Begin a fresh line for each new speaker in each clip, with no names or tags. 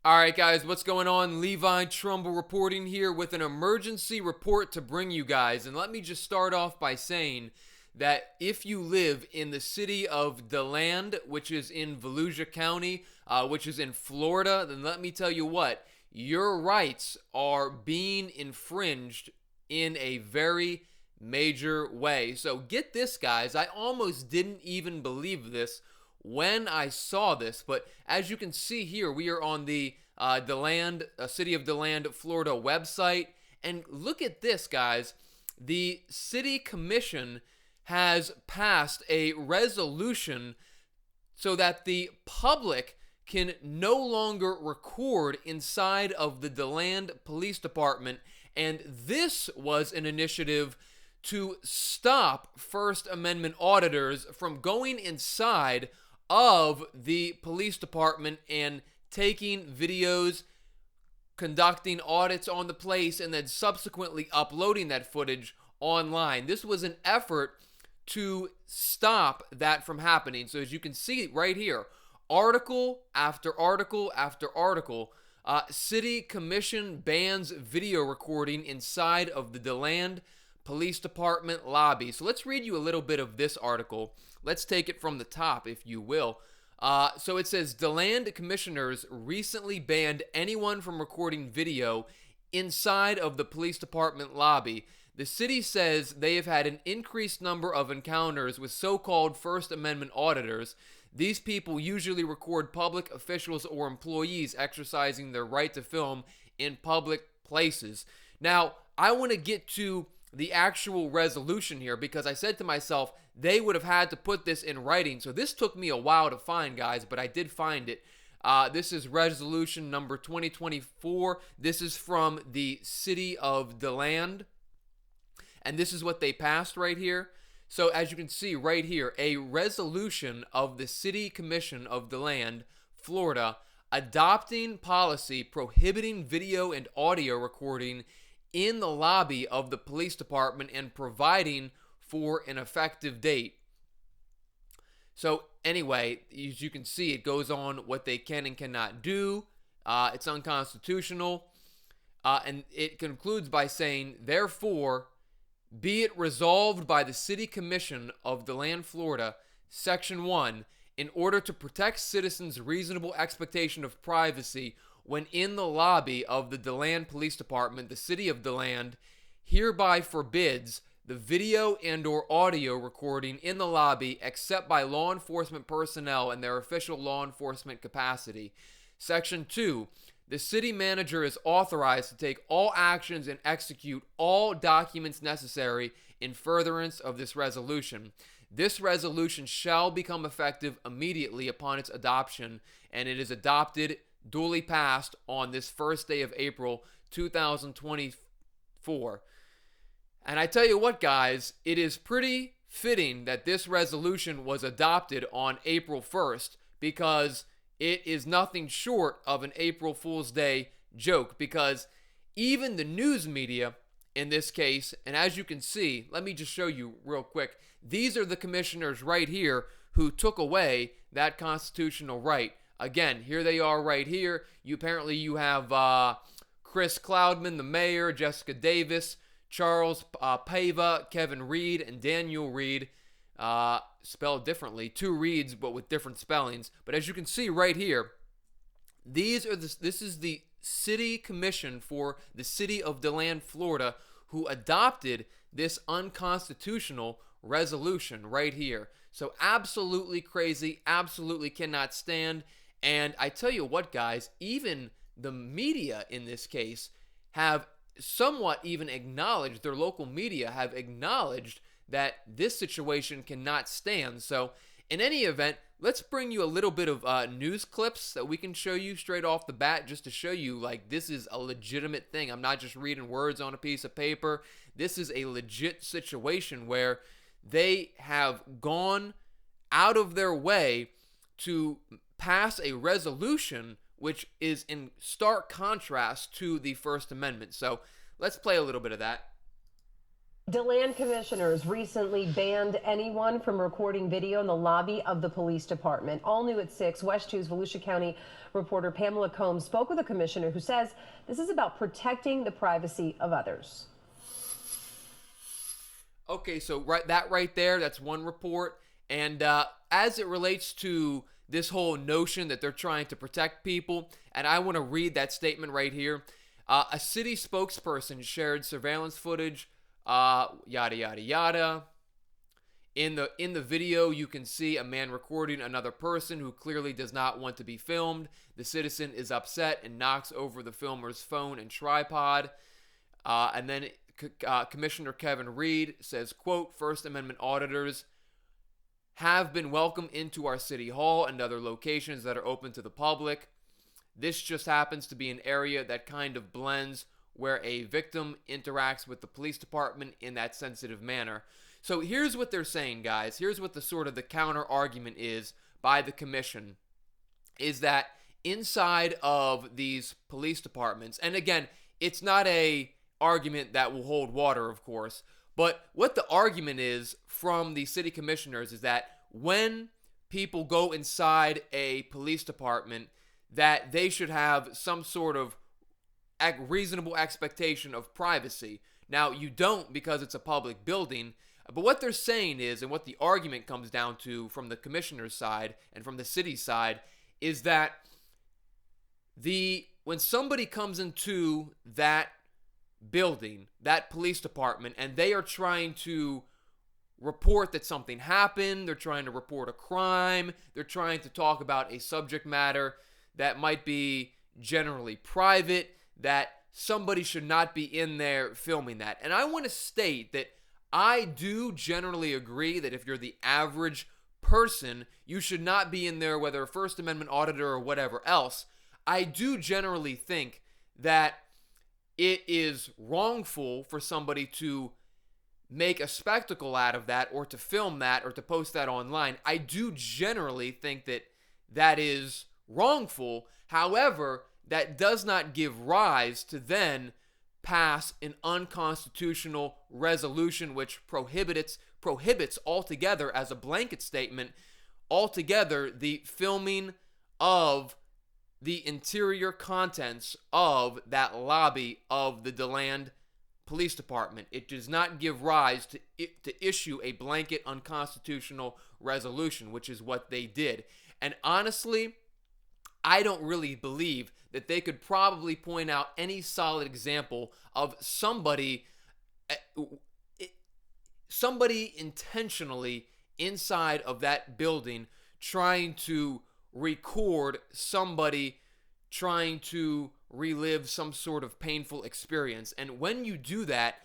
All right, guys, what's going on? Levi Trumbull reporting here with an emergency report to bring you guys. And let me just start off by saying that if you live in the city of DeLand, which is in Volusia County, which is in Florida, then let me tell you what, your rights are being infringed in a very major way. So get this, guys. I almost didn't even believe this when I saw this, but as you can see here, we are on the DeLand, City of DeLand, Florida website, and look at this, guys. The City Commission has passed a resolution so that the public can no longer record inside of the DeLand Police Department, and this was an initiative to stop First Amendment auditors from going inside of the police department and taking videos, conducting audits on the place, and then subsequently uploading that footage online. This was an effort to stop that from happening. So as you can see right here, article after article after article, City Commission bans video recording inside of the DeLand Police Department lobby. So let's read you a little bit of this article. Let's take it from the top, if you will. So it says, DeLand commissioners recently banned anyone from recording video inside of the police department lobby. The city says they have had an increased number of encounters with so-called First Amendment auditors. These people usually record public officials or employees exercising their right to film in public places. Now, I want to get to the actual resolution here because I said to myself, they would have had to put this in writing. So this took me a while to find, guys, but I did find it. This is resolution number 2024. This is from the city of DeLand. And this is what they passed right here. So as you can see right here, a resolution of the City Commission of DeLand, Florida, adopting policy prohibiting video and audio recording in the lobby of the police department and providing for an effective date. So anyway, as you can see, it goes on what they can and cannot do. It's unconstitutional. And it concludes by saying, therefore, be it resolved by the City Commission of DeLand, Florida, Section 1, in order to protect citizens' reasonable expectation of privacy when in the lobby of the DeLand Police Department, the City of DeLand hereby forbids the video and or audio recording in the lobby except by law enforcement personnel in their official law enforcement capacity. Section 2. The city manager is authorized to take all actions and execute all documents necessary in furtherance of this resolution. This resolution shall become effective immediately upon its adoption, and it is adopted, duly passed on this first day of April 2024. And I tell you what, guys, it is pretty fitting that this resolution was adopted on April 1st because it is nothing short of an April Fool's Day joke, because even the news media in this case, and as you can see, let me just show you real quick, these are the commissioners right here who took away that constitutional right. Again, here they are right here. You have Chris Cloudman, the mayor, Jessica Davis, Charles Pava, Kevin Reed, and Daniel Reed, spelled differently. Two Reeds, but with different spellings. But as you can see right here, this is the City Commission for the City of DeLand, Florida, who adopted this unconstitutional resolution right here. So absolutely crazy, absolutely cannot stand. And I tell you what, guys, even the media in this case have somewhat even acknowledged, their local media have acknowledged that this situation cannot stand. So in any event, let's bring you a little bit of news clips that we can show you straight off the bat, just to show you like this is a legitimate thing. I'm not just reading words on a piece of paper. This is a legit situation where they have gone out of their way to pass a resolution which is in stark contrast to the First Amendment. So let's play a little bit of that.
DeLand commissioners recently banned anyone from recording video in the lobby of the police department. All new at 6, West 2's Volusia County reporter Pamela Combs spoke with a commissioner who says this is about protecting the privacy of others.
Okay, so right there, that's one report. And as it relates to this whole notion that they're trying to protect people, and I want to read that statement right here. A city spokesperson shared surveillance footage, yada yada yada. In the video, you can see a man recording another person who clearly does not want to be filmed. The citizen is upset and knocks over the filmer's phone and tripod. And then Commissioner Kevin Reed says, quote, First Amendment auditors have been welcomed into our city hall and other locations that are open to the public. This just happens to be an area that kind of blends where a victim interacts with the police department in that sensitive manner. So here's what they're saying, guys. Here's what the sort of the counter argument is by the commission, is that inside of these police departments, and again, it's not a argument that will hold water, of course, but what the argument is from the city commissioners is that when people go inside a police department, that they should have some sort of reasonable expectation of privacy. Now, you don't because it's a public building, but what they're saying is, and what the argument comes down to from the commissioner's side and from the city's side, is that when somebody comes into that building, that police department, and they are trying to report that something happened, they're trying to report a crime, they're trying to talk about a subject matter that might be generally private, that somebody should not be in there filming that. And I want to state that I do generally agree that if you're the average person, you should not be in there, whether a First Amendment auditor or whatever else. I do generally think that it is wrongful for somebody to make a spectacle out of that or to film that or to post that online. I do generally think that that is wrongful. However, that does not give rise to then pass an unconstitutional resolution which prohibits altogether, as a blanket statement, altogether the filming of the interior contents of that lobby of the DeLand Police Department. It does not give rise to issue a blanket unconstitutional resolution, which is what they did. And honestly, I don't really believe that they could probably point out any solid example of somebody intentionally inside of that building trying to record somebody trying to relive some sort of painful experience. And when you do that,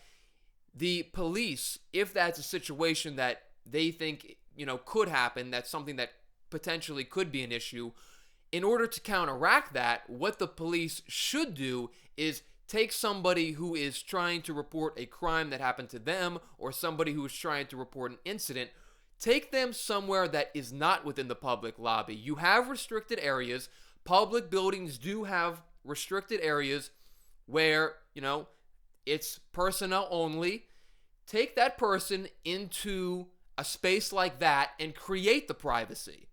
the police, if that's a situation that they think, could happen, that's something that potentially could be an issue, in order to counteract that, what the police should do is take somebody who is trying to report a crime that happened to them or somebody who is trying to report an incident, take them somewhere that is not within the public lobby. You have restricted areas. Public buildings do have restricted areas where, it's personnel only. Take that person into a space like that and create the privacy.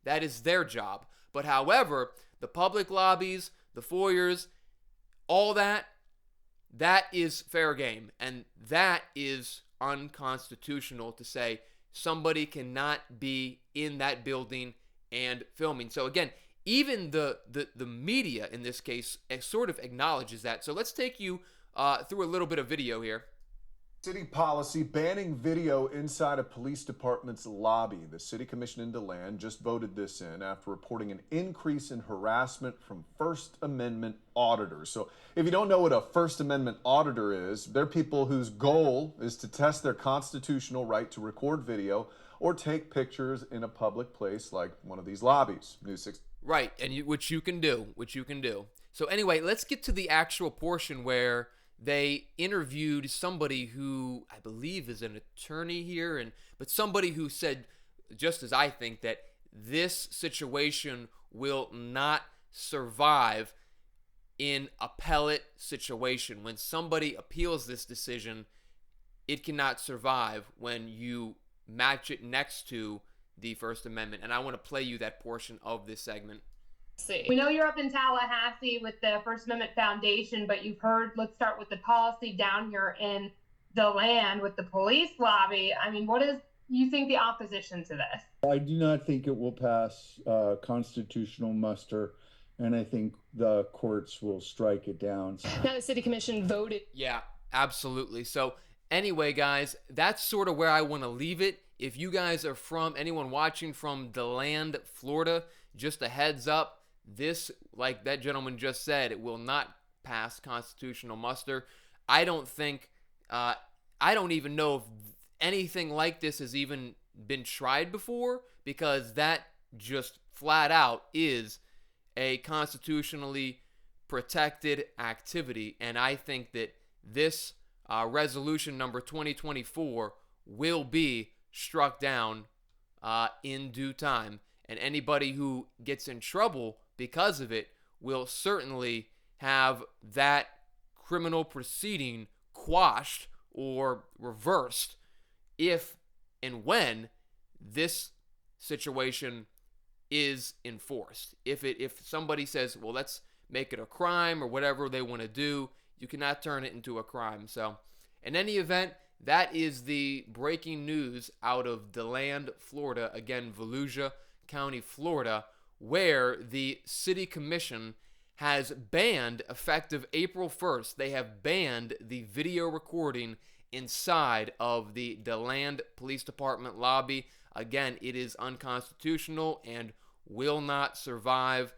That is their job. But however, the public lobbies, the foyers, all that is fair game. And that is unconstitutional to say somebody cannot be in that building and filming. So again, even the media in this case sort of acknowledges that. So let's take you through a little bit of video here.
City policy banning video inside a police department's lobby. The City Commission in DeLand just voted this in after reporting an increase in harassment from First Amendment auditors. So if you don't know what a First Amendment auditor is, they're people whose goal is to test their constitutional right to record video or take pictures in a public place like one of these lobbies. News 6.
Right, and which you can do. So anyway, let's get to the actual portion where they interviewed somebody who I believe is an attorney here, but somebody who said, just as I think, that this situation will not survive in appellate situation. When somebody appeals this decision, it cannot survive when you match it next to the First Amendment. And I want to play you that portion of this segment.
We know you're up in Tallahassee with the First Amendment Foundation, but you've heard, let's start with the policy down here in DeLand with the police lobby. I mean, what is you think the opposition to this?
I do not think it will pass constitutional muster, and I think the courts will strike it down.
Now the city commission voted.
Yeah, absolutely. So anyway, guys, that's sort of where I want to leave it. If you guys are from, anyone watching from DeLand, Florida, just a heads up, this, like that gentleman just said, it will not pass constitutional muster. I don't even know if anything like this has even been tried before, because that just flat out is a constitutionally protected activity. And I think that this resolution number 2024 will be struck down in due time. And anybody who gets in trouble because of it will certainly have that criminal proceeding quashed or reversed if and when this situation is enforced. If somebody says, well, let's make it a crime or whatever they want to do, you cannot turn it into a crime. So in any event, that is the breaking news out of DeLand, Florida. Again, Volusia County, Florida, where the city commission has banned, effective April 1st, they have banned the video recording inside of the DeLand Police Department lobby. Again, it is unconstitutional and will not survive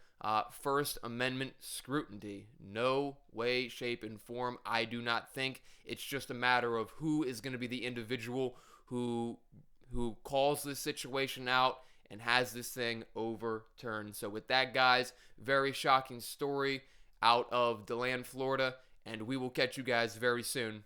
First Amendment scrutiny. No way, shape, and form. I do not think. It's just a matter of who is going to be the individual who calls this situation out and has this thing overturned. So with that, guys, very shocking story out of DeLand, Florida, and we will catch you guys very soon.